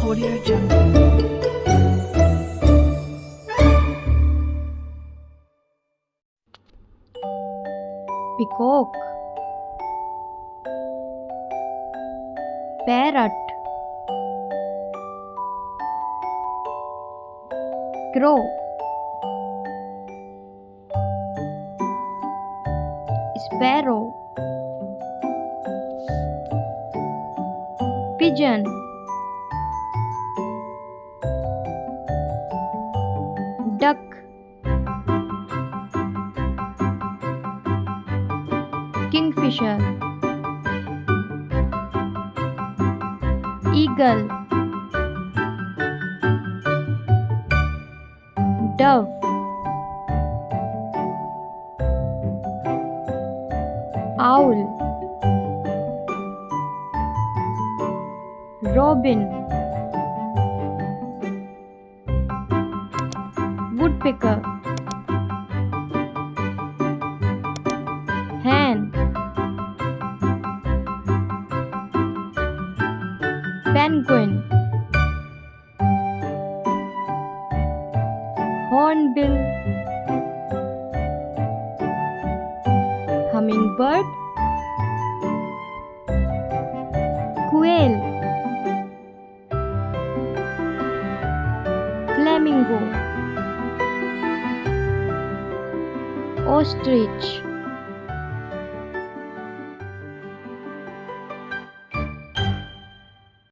Audio Jungle. Peacock, parrot, crow, sparrow, pigeon, duck, kingfisher, eagle, dove, owl, robin, woodpecker, hen, penguin, hornbill, hummingbird, quail, flamingo, ostrich,